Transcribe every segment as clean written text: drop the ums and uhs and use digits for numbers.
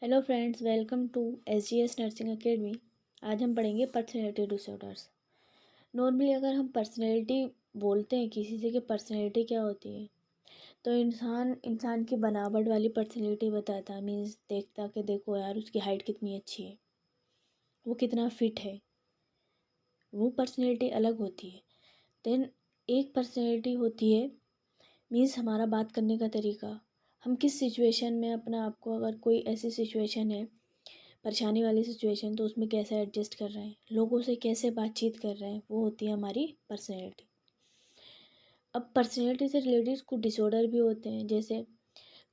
Hello friends, welcome to SGS nursing academy. आज हम पढ़ेंगे पर्सनैलिटी डिसऑर्डर्स। नॉर्मली अगर हम पर्सनैलिटी बोलते हैं किसी से कि पर्सनैलिटी क्या होती है, तो इंसान इंसान की बनावट वाली पर्सनैलिटी बताता है। मीन्स देखता कि देखो यार, उसकी हाइट कितनी अच्छी है, वो कितना फिट है, वो पर्सनैलिटी अलग होती है। देन एक पर्सनैलिटी होती है मीन्स हमारा बात करने का तरीका। हम किस सिचुएशन में अपना आपको, अगर कोई ऐसी सिचुएशन है, परेशानी वाली सिचुएशन, तो उसमें कैसे एडजस्ट कर रहे हैं, लोगों से कैसे बातचीत कर रहे हैं, वो होती है हमारी पर्सनैलिटी। अब पर्सनैलिटी से रिलेटेड कुछ डिसऑर्डर भी होते हैं। जैसे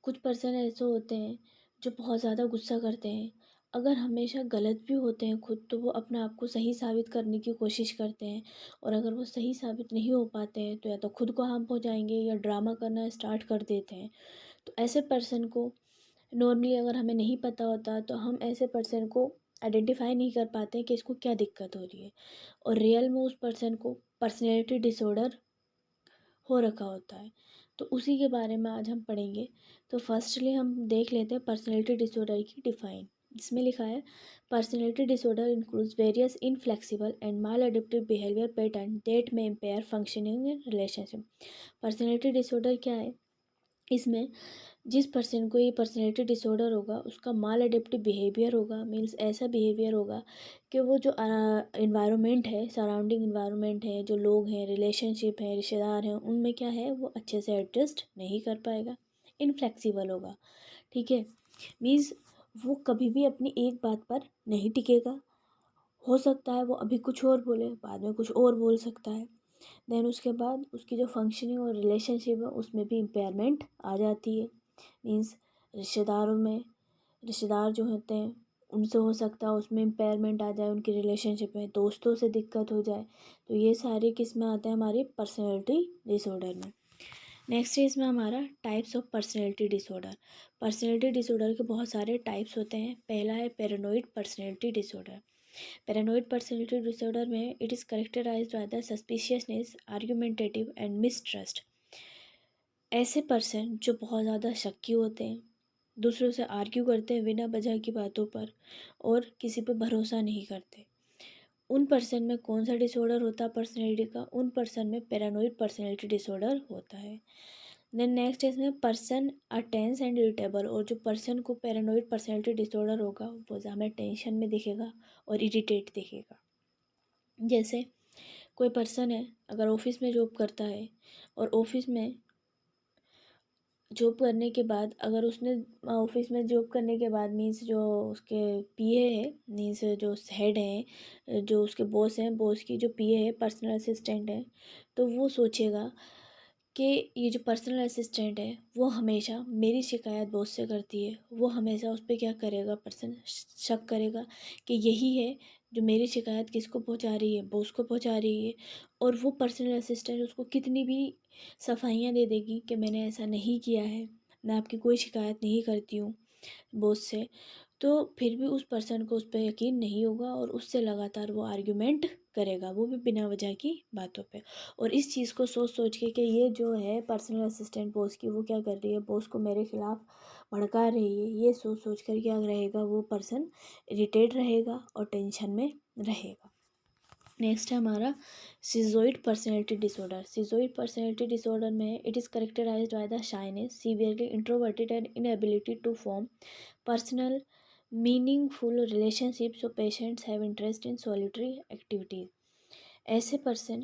कुछ पर्सन ऐसे होते हैं जो बहुत ज़्यादा गुस्सा करते हैं। अगर हमेशा गलत भी होते हैं खुद, तो वो अपने आप को सही साबित करने की कोशिश करते हैं। और अगर वो सही साबित नहीं हो पाते हैं तो या तो खुद को हार्म पहुंचाएंगे या ड्रामा करना स्टार्ट कर देते हैं। तो ऐसे पर्सन को नॉर्मली अगर हमें नहीं पता होता तो हम ऐसे पर्सन को आइडेंटिफाई नहीं कर पाते कि इसको क्या दिक्कत हो रही है, और रियल में उस पर्सन को पर्सनैलिटी डिसऑर्डर हो रखा होता है। तो उसी के बारे में आज हम पढ़ेंगे। तो फर्स्टली हम देख लेते हैं पर्सनैलिटी डिसऑर्डर की डिफाइन। इसमें लिखा है, personality disorder includes various inflexible and mal adaptive behaviour pattern that may impair functioning in relationship. Personality disorder क्या है? इसमें जिस पर्सन को ये पर्सनैलिटी डिसऑर्डर होगा उसका माल अडेप्टिव बिहेवियर होगा। मीन्स ऐसा बिहेवियर होगा कि वो जो इन्वायरमेंट है, सराउंडिंग इन्वायरमेंट है, जो लोग हैं, रिलेशनशिप है, रिश्तेदार हैं, उनमें क्या है, वो अच्छे से एडजस्ट नहीं कर पाएगा, इनफ्लेक्सिबल होगा। ठीक है। मीन्स वो कभी भी अपनी एक बात पर नहीं टिकेगा। हो सकता है वो अभी कुछ और बोले, बाद में कुछ और बोल सकता है। देन उसके बाद उसकी जो फंक्शनिंग और रिलेशनशिप है उसमें भी इम्पेयरमेंट आ जाती है। मीन्स रिश्तेदारों में, रिश्तेदार जो होते हैं उनसे हो सकता है उसमें इम्पेयरमेंट आ जाए, उनकी रिलेशनशिप में, दोस्तों से दिक्कत हो जाए। तो ये सारे किस में आते हैं? हमारी पर्सनैलिटी डिसऑर्डर में। नेक्स्ट है इसमें हमारा types of personality disorder. Personality disorder के बहुत सारे टाइप्स होते हैं। पहला है paranoid personality disorder. Paranoid personality disorder में it is characterized by the suspiciousness, argumentative and mistrust. ऐसे पर्सन जो बहुत ज़्यादा शक्की होते हैं, दूसरों से आर्ग्यू करते हैं बिना वजह की बातों पर, और किसी पर भरोसा नहीं करते, उन पर्सन में कौन सा डिसऑर्डर होता है पर्सनैलिटी का? उन पर्सन में पैरानोइड पर्सनैलिटी डिसऑर्डर होता है। देन नेक्स्ट इसमें person are tense and irritable. और जो पर्सन को पैरानोइड पर्सनैलिटी डिसऑर्डर होगा वो हमें टेंशन में दिखेगा और इरिटेट दिखेगा। जैसे कोई पर्सन है, अगर ऑफिस में जॉब करता है, और ऑफिस में जॉब करने के बाद, अगर उसने ऑफिस में जॉब करने के बाद, मीन्स जो उसके पीए है, मीन्स जो हेड हैं, जो उसके बॉस हैं, बॉस की जो पीए है, पर्सनल असिस्टेंट है, तो वो सोचेगा कि ये जो पर्सनल असिस्टेंट है वो हमेशा मेरी शिकायत बॉस से करती है। वो हमेशा उस पर क्या करेगा? पर्सन शक करेगा कि यही है जो मेरी शिकायत किसको पहुंचा रही है? बॉस को पहुंचा रही है। और वो पर्सनल असिस्टेंट उसको कितनी भी सफाइयाँ दे देगी कि मैंने ऐसा नहीं किया है, मैं आपकी कोई शिकायत नहीं करती हूँ बॉस से, तो फिर भी उस पर्सन को उस पर यकीन नहीं होगा और उससे लगातार वो आर्ग्यूमेंट करेगा, वो भी बिना वजह की बातों पे। और इस चीज़ को सोच सोच के कि ये जो है पर्सनल असिस्टेंट बॉस की, वो क्या कर रही है, बॉस को मेरे खिलाफ भड़का रही है, ये सोच सोच कर क्या रहेगा, वो पर्सन इरिटेट रहेगा और टेंशन में रहेगा। नेक्स्ट है हमारा schizoid personality disorder. Schizoid personality disorder में it is characterized by the shyness, severely introverted and inability to form personal meaningful relationship, so patients have interest in solitary activities. ऐसे person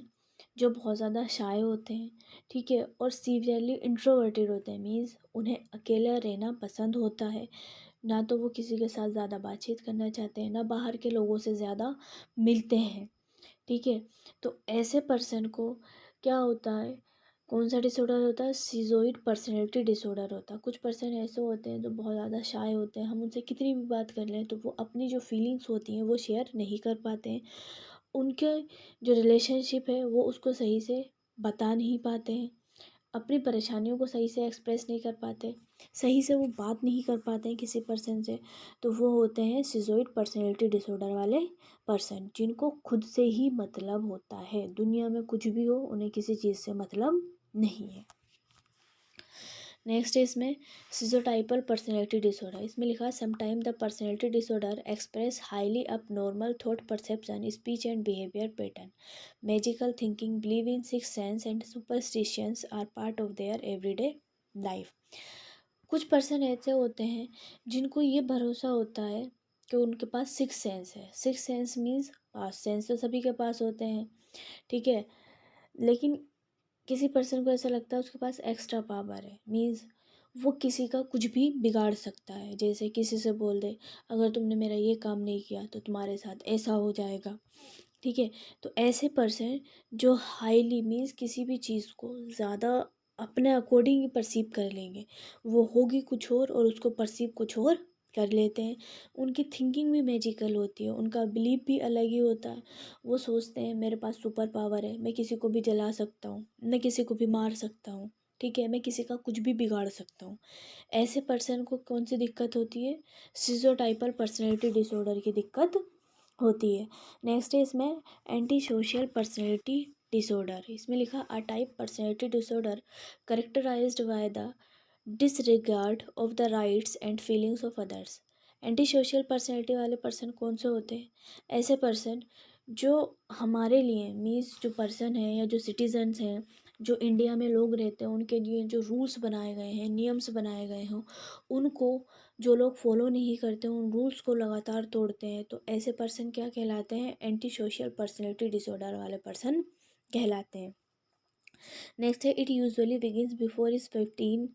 जो बहुत ज़्यादा शाय होते हैं, ठीक है, और सीवियरली इंट्रोवर्टेड होते हैं, मीन्स उन्हें अकेला रहना पसंद होता है। ना तो वो किसी के साथ ज़्यादा बातचीत करना चाहते हैं, ना बाहर के लोगों से ज़्यादा मिलते हैं। ठीक है। तो ऐसे पर्सन को क्या होता है, कौन सा डिसऑर्डर होता है? सिजोइड पर्सनैलिटी डिसऑर्डर होता है। कुछ पर्सन ऐसे होते हैं जो बहुत ज़्यादा शाय होते हैं, हम उनसे कितनी भी बात कर लें तो वो अपनी जो फीलिंग्स होती हैं वो शेयर नहीं कर पाते हैं। उनके जो रिलेशनशिप है वो उसको सही से बता नहीं पाते हैं, अपनी परेशानियों को सही से एक्सप्रेस नहीं कर पाते, सही से वो बात नहीं कर पाते हैं किसी पर्सन से। तो वो होते हैं सिजोइड पर्सनैलिटी डिसऑर्डर वाले पर्सन, जिनको खुद से ही मतलब होता है, दुनिया में कुछ भी हो उन्हें किसी चीज़ से मतलब नहीं है। नेक्स्ट है इसमें सिजोटाइपल पर्सनैलिटी डिसऑर्डर। इसमें लिखा है sometime the personality disorder express highly abnormal thought perception speech and behaviour pattern magical thinking believe in six sense and superstitions are part of their everyday life. कुछ person ऐसे होते हैं जिनको ये भरोसा होता है कि उनके पास सिक्स सेंस है। सिक्स सेंस मीन्स पांच सेंस तो सभी के पास होते हैं, ठीक है, लेकिन किसी पर्सन को ऐसा लगता है उसके पास एक्स्ट्रा पावर है, मीन्स वो किसी का कुछ भी बिगाड़ सकता है। जैसे किसी से बोल दे अगर तुमने मेरा ये काम नहीं किया तो तुम्हारे साथ ऐसा हो जाएगा, ठीक है। तो ऐसे पर्सन जो हाईली मीन्स किसी भी चीज़ को ज़्यादा अपने अकॉर्डिंग ही परसीव कर लेंगे, वो होगी कुछ और उसको परसीव कुछ और कर लेते हैं। उनकी थिंकिंग भी मैजिकल होती है, उनका बिलीव भी अलग ही होता है। वो सोचते हैं मेरे पास सुपर पावर है, मैं किसी को भी जला सकता हूँ, मैं किसी को भी मार सकता हूँ, ठीक है, मैं किसी का कुछ भी बिगाड़ सकता हूँ। ऐसे पर्सन को कौन सी दिक्कत होती है? सिजोटाइपल पर्सनैलिटी डिसऑर्डर की दिक्कत होती है। नेक्स्ट है इसमें एंटी सोशल पर्सनैलिटी डिसऑर्डर। इसमें लिखा a type personality disorder characterised by the disregard of the rights and feelings of others. Anti social personality वाले पर्सन कौन से होते हैं? ऐसे पर्सन जो हमारे लिए मीन्स जो पर्सन है या जो सिटीजन्स हैं, जो इंडिया में लोग रहते हैं, उनके लिए जो रूल्स बनाए गए हैं, नियम्स बनाए गए हों, उनको जो लोग फॉलो नहीं करते उन रूल्स को लगातार तोड़ते हैं, तो ऐसे पर्सन क्या कहलाते हैं? एंटी सोशल पर्सनैलिटी डिसऑर्डर वाले पर्सन कहलाते हैं। नेक्स्ट है it usually begins before is 15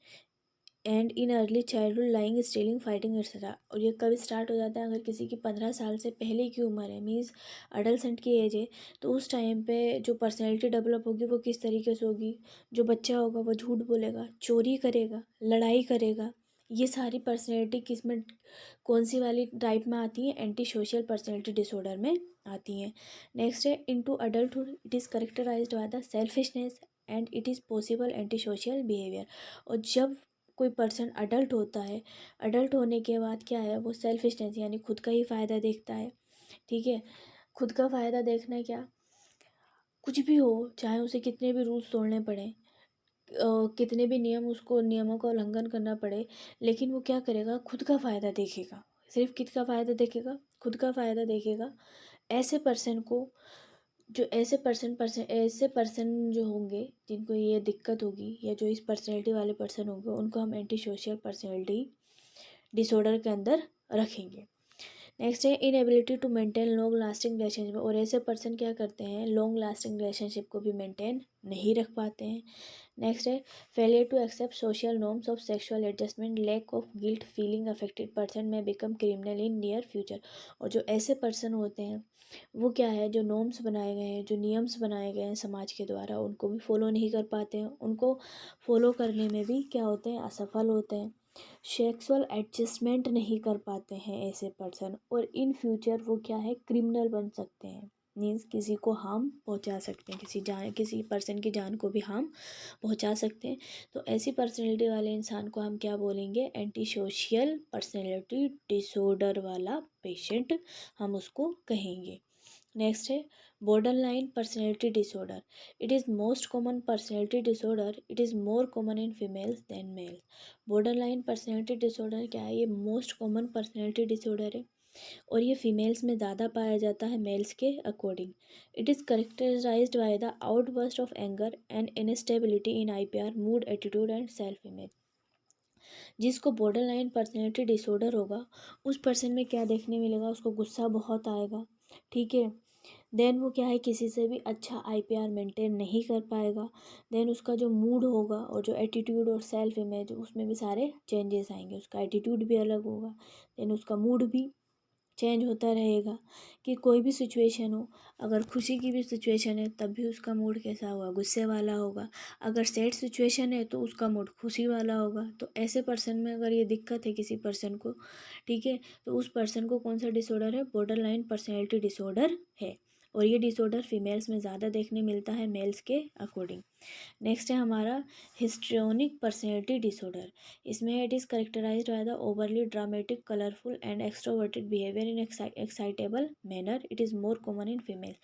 and in early childhood lying stealing fighting etcetera. और ये कब स्टार्ट हो जाता है? अगर किसी की 15 साल से पहले की उम्र है, मीन्स अडल्ट की एज है, तो उस टाइम पे जो पर्सनैलिटी डेवलप होगी वो किस तरीके से होगी? जो बच्चा होगा वो झूठ बोलेगा, चोरी करेगा, लड़ाई करेगा। ये सारी पर्सनैलिटी किस में, कौन सी वाली टाइप में आती है? एंटी सोशल पर्सनैलिटी डिसऑर्डर में आती हैं। नेक्स्ट है into adulthood it is characterized by the selfishness and it is possible anti social behaviour. और जब कोई पर्सन अडल्ट होता है, अडल्ट होने के बाद क्या है? वो सेल्फिशनेस यानी खुद का ही फ़ायदा देखता है, ठीक है। खुद का फ़ायदा देखना है क्या? कुछ भी हो, चाहे उसे कितने भी रूल्स तोड़ने पड़े, कितने भी नियम, उसको नियमों का उल्लंघन करना पड़े, लेकिन वो क्या करेगा? खुद का फ़ायदा देखेगा। सिर्फ किस का फ़ायदा देखेगा? खुद का फ़ायदा देखेगा। ऐसे पर्सन को, जो ऐसे पर्सन जो होंगे जिनको ये दिक्कत होगी या जो इस पर्सनैलिटी वाले पर्सन होंगे, उनको हम एंटी सोशल पर्सनैलिटी डिसऑर्डर के अंदर रखेंगे। नेक्स्ट है inability to maintain long lasting relationship. और ऐसे पर्सन क्या करते हैं? लॉन्ग लास्टिंग रिलेशनशिप को भी मेंटेन नहीं रख पाते हैं। नेक्स्ट है failure to accept social norms of sexual adjustment lack of guilt feeling affected person may become criminal in near future. और जो ऐसे पर्सन होते हैं वो क्या है? जो नॉर्म्स बनाए गए हैं, जो नियम्स बनाए गए हैं समाज के द्वारा, उनको भी फॉलो नहीं कर पाते हैं। उनको फॉलो करने में भी क्या होते हैं? असफल होते हैं। सेक्सुअल एडजस्टमेंट नहीं कर पाते हैं ऐसे पर्सन, और इन फ्यूचर वो क्या है? क्रिमिनल बन सकते हैं, मीन्स किसी को हार्म पहुंचा सकते हैं, किसी पर्सन की जान को भी हार्म पहुंचा सकते हैं। तो ऐसी पर्सनैलिटी वाले इंसान को हम क्या बोलेंगे? एंटी सोशल पर्सनैलिटी डिसऑर्डर वाला पेशेंट हम उसको कहेंगे। नेक्स्ट है borderline personality disorder. It is most common personality disorder, it is more common in females than male. Borderline personality disorder क्या है? ये मोस्ट कॉमन पर्सनैलिटी डिसऑर्डर है और ये फीमेल्स में ज़्यादा पाया जाता है मेल्स के according. It is characterized by the outburst of anger and instability in IPR mood attitude and self image. जिसको बॉर्डर लाइन पर्सनैलिटी डिसऑर्डर होगा उस पर्सन में क्या देखने मिलेगा? उसको गुस्सा बहुत आएगा, ठीक है। देन वो क्या है? किसी से भी अच्छा आईपीआर मेंटेन नहीं कर पाएगा। देन उसका जो मूड होगा और जो एटीट्यूड और सेल्फ इमेज, उसमें भी सारे चेंजेस आएंगे। उसका एटीट्यूड भी अलग होगा, देन उसका मूड भी चेंज होता रहेगा। कि कोई भी सिचुएशन हो, अगर खुशी की भी सिचुएशन है तब भी उसका मूड कैसा होगा? गुस्से वाला होगा। अगर सैड सिचुएशन है तो उसका मूड खुशी वाला होगा। तो ऐसे पर्सन में अगर ये दिक्कत है किसी पर्सन को, ठीक है, तो उस पर्सन को कौन सा डिसऑर्डर है? बॉर्डर लाइन पर्सनैलिटी डिसऑर्डर है। और ये डिसऑर्डर फीमेल्स में ज़्यादा देखने मिलता है मेल्स के अकॉर्डिंग। नेक्स्ट है हमारा हिस्ट्रोनिक पर्सनैलिटी डिसऑर्डर। इसमें it is characterized by the overly dramatic colourful and extroverted behaviour in excitable manner, it is more common in female.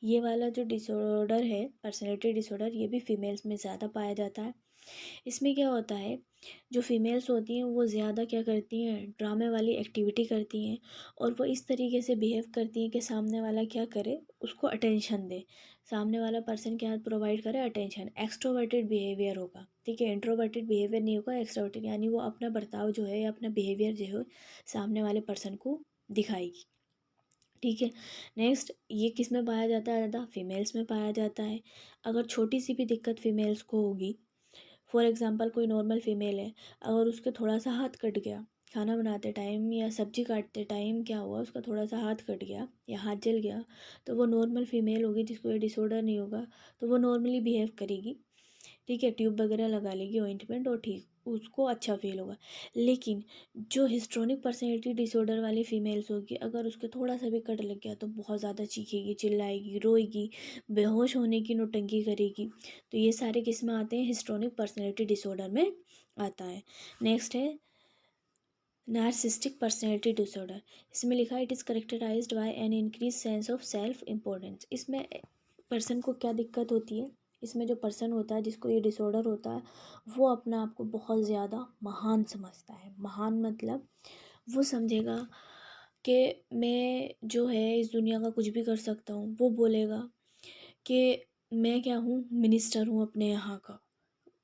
ये वाला जो डिसऑर्डर है पर्सनैलिटी डिसऑर्डर, ये भी फीमेल्स में ज़्यादा पाया जाता है। इसमें क्या होता है, जो फीमेल्स होती हैं वो ज़्यादा क्या करती हैं, ड्रामे वाली एक्टिविटी करती हैं, और वो इस तरीके से बिहेव करती हैं कि सामने वाला क्या करे, उसको अटेंशन दे, सामने वाला पर्सन क्या प्रोवाइड करे, अटेंशन। एक्सट्रोवर्टेड बिहेवियर होगा, ठीक है, इंट्रोवर्टेड बिहेवियर नहीं होगा, एक्सट्रोवर्टेड यानी वो अपना बर्ताव जो है या अपना बिहेवियर जो है सामने वाले पर्सन को दिखाएगी, ठीक है। नेक्स्ट, ये किस में पाया जाता है, ज़्यादा फीमेल्स में पाया जाता है। अगर छोटी सी भी दिक्कत फीमेल्स को होगी, फॉर एग्ज़ाम्पल कोई नॉर्मल फीमेल है, अगर उसके थोड़ा सा हाथ कट गया खाना बनाते टाइम या सब्जी काटते टाइम, क्या हुआ, उसका थोड़ा सा हाथ कट गया या हाथ जल गया, तो वो नॉर्मल फीमेल होगी जिसको ये डिसऑर्डर नहीं होगा, तो वो नॉर्मली बिहेव करेगी, ठीक है, ट्यूब वगैरह लगा लेगी, ऑइंटमेंट, और ठीक उसको अच्छा फील होगा। लेकिन जो हिस्ट्रोनिक पर्सनैलिटी डिसऑर्डर वाली फीमेल्स होगी, अगर उसके थोड़ा सा भी कट लग गया तो बहुत ज़्यादा चीखेगी, चिल्लाएगी, रोएगी, बेहोश होने की नौटंकी करेगी। तो ये सारे किस में आते हैं, हिस्ट्रोनिक पर्सनैलिटी डिसऑर्डर में आता है। नेक्स्ट है नार्सिस्टिक पर्सनैलिटी डिसऑर्डर। इसमें लिखा है, it is characterized by an increase sense of self importance. इसमें पर्सन को क्या दिक्कत होती है, इसमें जो पर्सन होता है जिसको ये डिसऑर्डर होता है, वो अपना आप को बहुत ज़्यादा महान समझता है। महान मतलब वो समझेगा कि मैं जो है इस दुनिया का कुछ भी कर सकता हूँ। वो बोलेगा कि मैं क्या हूँ, मिनिस्टर हूँ अपने यहाँ का।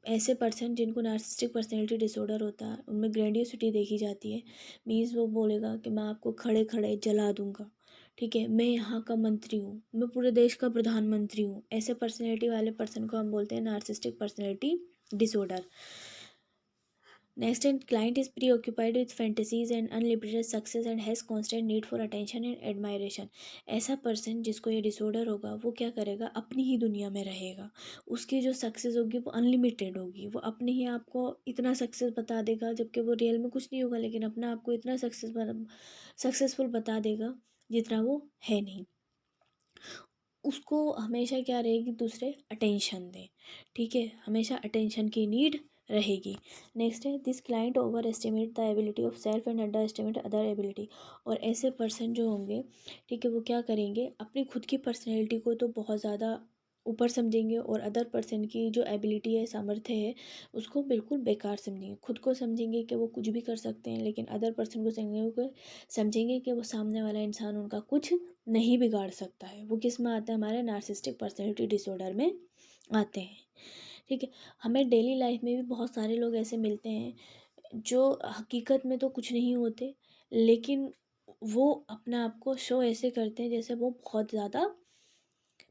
ऐसे पर्सन जिनको नार्सिसिस्टिक पर्सनैलिटी डिसऑर्डर होता है उनमें ग्रैंडियोसिटी देखी जाती है। मीन्स वो बोलेगा कि मैं आपको खड़े खड़े जला दूंगा, ठीक है, मैं यहाँ का मंत्री हूँ, मैं पूरे देश का प्रधानमंत्री हूँ। ऐसे पर्सनैलिटी वाले पर्सन को हम बोलते हैं narcissistic personality disorder. Next, and client is preoccupied with fantasies and unlimited success and has constant need for attention and admiration. ऐसा पर्सन जिसको ये डिसऑर्डर होगा वो क्या करेगा, अपनी ही दुनिया में रहेगा। उसकी जो सक्सेस होगी वो अनलिमिटेड होगी, वो अपने ही आप को इतना सक्सेस बता देगा, जबकि वो रियल में कुछ नहीं होगा, लेकिन अपना आपको इतना सक्सेसफुल बता देगा जितना वो है नहीं। उसको हमेशा क्या रहेगी, दूसरे अटेंशन दे, ठीक है, हमेशा अटेंशन की नीड रहेगी। नेक्स्ट है, this client over estimate the ability of self and under estimate other ability. और ऐसे पर्सन जो होंगे, ठीक है, वो क्या करेंगे, अपनी खुद की पर्सनैलिटी को तो बहुत ज़्यादा ऊपर समझेंगे, और अदर पर्सन की जो एबिलिटी है, सामर्थ्य है, उसको बिल्कुल बेकार समझेंगे। खुद को समझेंगे कि वो कुछ भी कर सकते हैं, लेकिन अदर पर्सन को समझेंगे कि वो सामने वाला इंसान उनका कुछ नहीं बिगाड़ सकता है। वो किस में आता है, हमारे नार्सिसिस्टिक पर्सनैलिटी डिसऑर्डर में आते हैं, ठीक है। हमें डेली लाइफ में भी बहुत सारे लोग ऐसे मिलते हैं जो हकीकत में तो कुछ नहीं होते, लेकिन वो अपना आप को शो ऐसे करते हैं जैसे वो बहुत ज़्यादा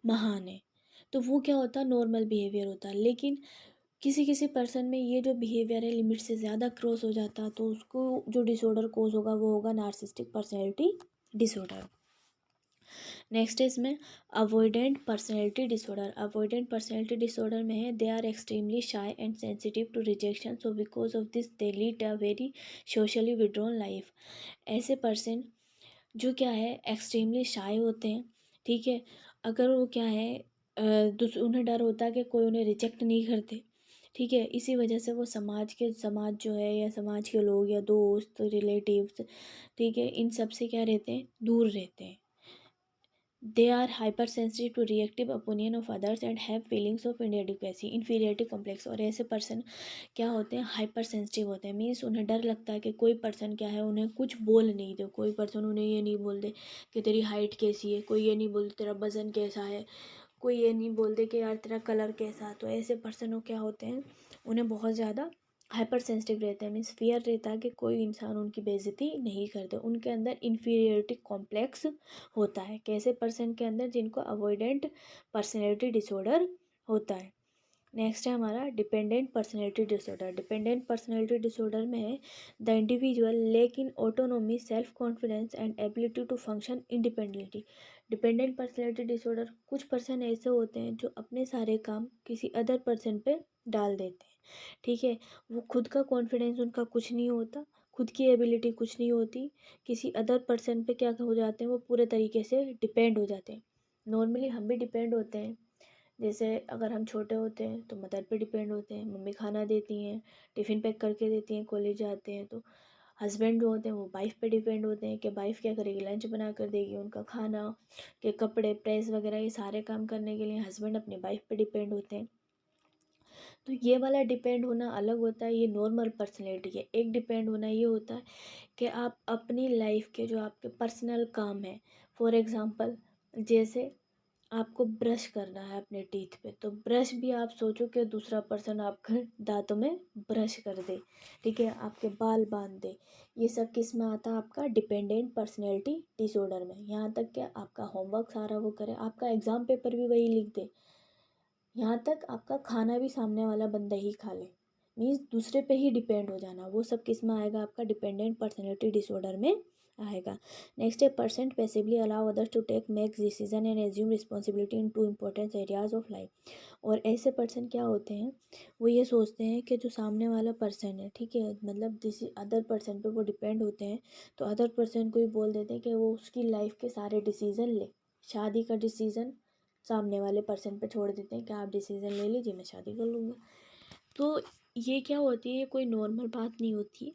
महान है। तो वो क्या होता है, नॉर्मल बिहेवियर होता है। लेकिन किसी किसी पर्सन में ये जो बिहेवियर है लिमिट से ज़्यादा क्रॉस हो जाता है, तो उसको जो डिसऑर्डर कोज होगा वो होगा नार्सिसिस्टिक पर्सनैलिटी डिसऑर्डर। नेक्स्ट है इसमें avoidant personality disorder. Avoidant personality disorder में है, they are extremely shy and sensitive to rejection, so because of this they lead a very socially withdrawn life. ऐसे पर्सन जो क्या है, एक्सट्रीमली शाई होते हैं, ठीक है। अगर वो क्या है, उन्हें डर होता है कि कोई उन्हें रिजेक्ट नहीं करते, ठीक है, इसी वजह से वो समाज जो है या समाज के लोग या दोस्त रिलेटिव्स, ठीक है, इन सब से क्या रहते हैं, दूर रहते हैं। They are hypersensitive to reactive opinion of others and have feelings of inadequacy, inferiority complex। और ऐसे पर्सन क्या होते हैं, हाइपर सेंसिटिव होते हैं। मीन्स उन्हें डर लगता है कि कोई पर्सन क्या है, उन्हें कुछ बोल नहीं दे। कोई पर्सन उन्हें ये नहीं बोल दे कि तेरी हाइट कैसी है, कोई ये नहीं बोल दे तेरा वजन कैसा है, कोई ये नहीं बोल दे कि यार तेरा कलर कैसा। तो ऐसे पर्सन क्या होते हैं, उन्हें बहुत ज़्यादा हाइपर सेंसिटिव रहते हैं। मीन्स फियर रहता है कि कोई इंसान उनकी बेइज्जती नहीं करते। उनके अंदर इन्फीरियरिटी कॉम्प्लेक्स होता है। कैसे पर्सन के अंदर, जिनको अवॉइडेंट पर्सनैलिटी डिसऑर्डर होता है। नेक्स्ट है हमारा dependent personality disorder. Dependent personality disorder में है, the individual lack in autonomy, self confidence and ability to function independently. Dependent personality disorder, कुछ पर्सन ऐसे होते हैं जो अपने सारे काम किसी अदर पर्सन पे डाल देते हैं, ठीक है। वो खुद का कॉन्फिडेंस उनका कुछ नहीं होता, खुद की एबिलिटी कुछ नहीं होती, किसी अदर पर्सन पे क्या हो जाते हैं, वो पूरे तरीके से डिपेंड हो जाते हैं। नॉर्मली हम भी डिपेंड होते हैं। जैसे अगर हम छोटे होते हैं तो मदर पे डिपेंड होते हैं, मम्मी खाना देती हैं, टिफ़िन पैक करके देती हैं, कॉलेज जाते हैं तो हस्बैंड जो होते हैं वो वाइफ़ पे डिपेंड होते हैं कि वाइफ़ क्या करेगी, लंच बना कर देगी, उनका खाना के कपड़े प्रेस वगैरह ये सारे काम करने के लिए हस्बैंड अपनी वाइफ़ पे डिपेंड होते हैं। तो ये वाला डिपेंड होना अलग होता है, ये नॉर्मल पर्सनैलिटी है। एक डिपेंड होना ये होता है कि आप अपनी लाइफ के जो आपके पर्सनल काम हैं, फॉर एग्ज़ाम्पल जैसे आपको ब्रश करना है अपने टीथ पे, तो ब्रश भी आप सोचो कि दूसरा पर्सन आपके दांतों में ब्रश कर दे, ठीक है, आपके बाल बांध दे। ये सब किस में आता है? आपका डिपेंडेंट पर्सनैलिटी डिसऑर्डर में। यहाँ तक कि आपका होमवर्क सारा वो करे, आपका एग्ज़ाम पेपर भी वही लिख दे, यहाँ तक आपका खाना भी सामने वाला बंदा ही खा ले, मीन्स दूसरे पे ही डिपेंड हो जाना, वो सब किस में आएगा? आपका डिपेंडेंट पर्सनैलिटी डिसऑर्डर में आएगा। नेक्स्ट है percent passively allow others to take make decision and assume responsibility in to important areas of life. और ऐसे पर्सन क्या होते हैं, वो ये सोचते हैं कि जो सामने वाला पर्सन है, ठीक है, मतलब किसी अदर पर्सन पे वो डिपेंड होते हैं, तो अदर पर्सन को ही बोल देते हैं कि वो उसकी लाइफ के सारे डिसीज़न ले। शादी का डिसीज़न सामने वाले पर्सन पे छोड़ देते हैं कि आप डिसीज़न ले लीजिए, मैं शादी कर लूँगा। तो ये क्या होती है, ये कोई नॉर्मल बात नहीं होती है,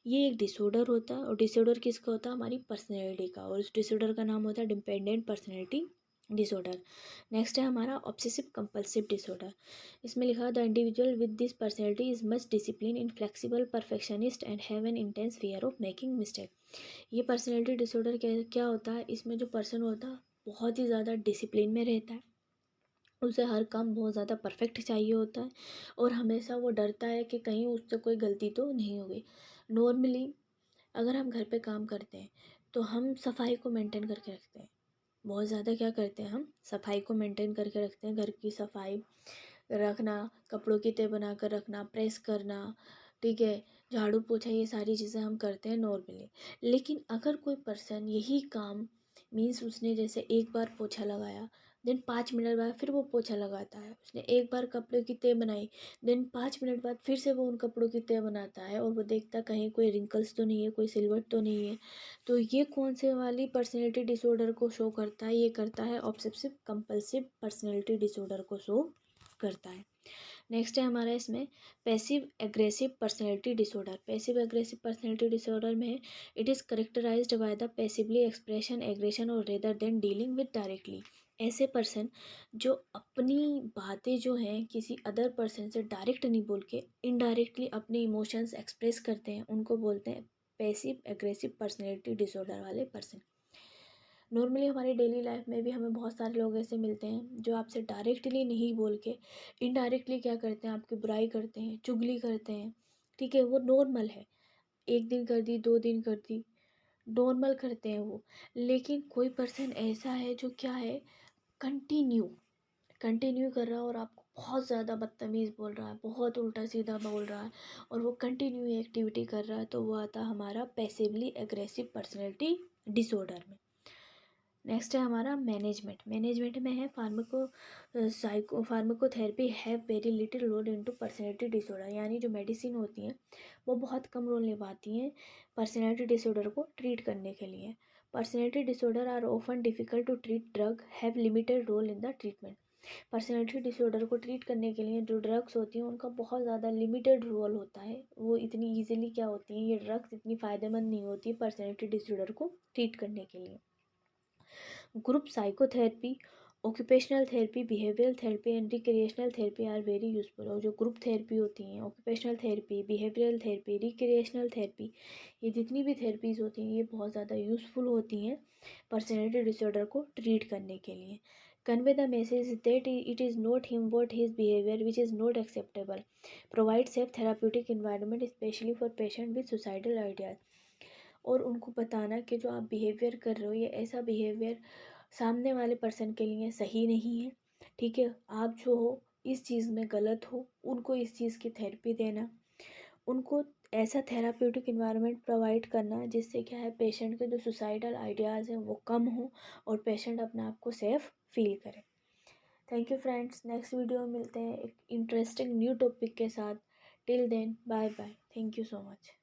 ये एक डिसऑर्डर होता है। और डिसऑर्डर किसका होता है? हमारी पर्सनैलिटी का। और उस डिसऑर्डर का नाम होता है डिपेंडेंट पर्सनैलिटी डिसऑर्डर। नेक्स्ट है हमारा ऑब्सेसिव कंपल्सिव डिसऑर्डर। इसमें लिखा the individual with this personality is much discipline inflexible perfectionist and have an intense fear of making mistake. ये पर्सनैलिटी डिसऑर्डर क्या क्या होता है? इसमें जो पर्सन होता है बहुत ही ज़्यादा डिसिप्लिन में रहता है, उसे हर काम बहुत ज़्यादा परफेक्ट चाहिए होता है, और हमेशा वो डरता है कि कहीं उससे कोई गलती तो नहीं होगी। नॉर्मली अगर हम घर पे काम करते हैं तो हम सफाई को मेंटेन करके रखते हैं, बहुत ज़्यादा क्या करते हैं, हम सफाई को मेंटेन करके रखते हैं। घर की सफाई रखना, कपड़ों की तह बना कर रखना, प्रेस करना, ठीक है, झाड़ू पोछा, ये सारी चीज़ें हम करते हैं नॉर्मली। लेकिन अगर कोई पर्सन यही काम, मीन्स उसने जैसे एक बार पोछा लगाया, देन 5 मिनट बाद फिर वो पोछा लगाता है, उसने एक बार कपड़ों की तह बनाई, देन 5 मिनट बाद फिर से वो उन कपड़ों की तह बनाता है, और वो देखता कहीं कोई रिंकल्स तो नहीं है, कोई सिलवट तो नहीं है, तो ये कौन से वाली पर्सनैलिटी डिसऑर्डर को शो करता है? ये करता है ऑब्सेसिव कंपल्सिव पर्सनैलिटी डिसऑर्डर को शो करता है। नेक्स्ट है हमारा इसमें passive aggressive personality disorder. Passive aggressive personality disorder में it is characterized by the passively expression aggression और rather than dealing with directly. ऐसे पर्सन जो अपनी बातें जो हैं किसी अदर पर्सन से डायरेक्ट नहीं बोल के इनडायरेक्टली अपने इमोशंस एक्सप्रेस करते हैं, उनको बोलते हैं पैसिव एग्रेसिव पर्सनैलिटी डिसऑर्डर वाले पर्सन। नॉर्मली हमारी डेली लाइफ में भी हमें बहुत सारे लोग ऐसे मिलते हैं जो आपसे डायरेक्टली नहीं बोल के इनडायरेक्टली क्या करते हैं, आपकी बुराई करते हैं, चुगली करते हैं, ठीक है, वो नॉर्मल है, एक दिन कर दी, 2 दिन कर दी, नॉर्मल करते हैं वो। लेकिन कोई पर्सन ऐसा है जो क्या है, कंटिन्यू कंटिन्यू कर रहा है, और आपको बहुत ज़्यादा बदतमीज़ बोल रहा है, बहुत उल्टा सीधा बोल रहा है, और वो कंटिन्यू एक्टिविटी कर रहा है, तो वो आता है हमारा पैसिवली एग्रेसिव पर्सनैलिटी डिसऑर्डर में। नेक्स्ट है हमारा मैनेजमेंट। मैनेजमेंट में है pharmacotherapy have very little role into personality disorder, यानी जो मेडिसिन होती हैं वो बहुत कम रोल निभाती हैं पर्सनैलिटी डिसऑर्डर को ट्रीट करने के लिए। Personality disorder are often difficult to treat, drug have limited role in the treatment. Personality disorder को ट्रीट करने के लिए जो ड्रग्स होती हैं उनका बहुत ज़्यादा लिमिटेड रोल होता है, वो इतनी ईजिली क्या होती हैं, ये ड्रग्स इतनी फ़ायदेमंद नहीं होती पर्सनैलिटी डिसऑर्डर को ट्रीट करने के लिए। Group psychotherapy, occupational therapy, behavioural therapy and recreational therapy are very useful. और जो ग्रुप थेरेपी होती हैं, occupational therapy, behavioural therapy, recreational therapy, ये जितनी भी थेरेपीज़ होती हैं ये बहुत ज़्यादा यूज़फुल होती हैं पर्सनैलिटी डिसऑर्डर को ट्रीट करने के लिए। Convey the message that it is not him what his behaviour which is not acceptable, provide safe therapeutic environment specially for patient with suicidal ideas. और उनको बताना कि जो आप बिहेवियर कर रहे हो ये ऐसा बिहेवियर सामने वाले पर्सन के लिए सही नहीं है, ठीक है, आप जो हो इस चीज़ में गलत हो, उनको इस चीज़ की थेरेपी देना, उनको ऐसा थेराप्यूटिक इन्वायरमेंट प्रोवाइड करना जिससे क्या है पेशेंट के जो सुसाइडल आइडियाज़ हैं वो कम हो और पेशेंट अपने आप को सेफ फील करे। Thank you friends, next video में मिलते हैं एक इंटरेस्टिंग न्यू टॉपिक के साथ। Till then bye bye, thank you so much.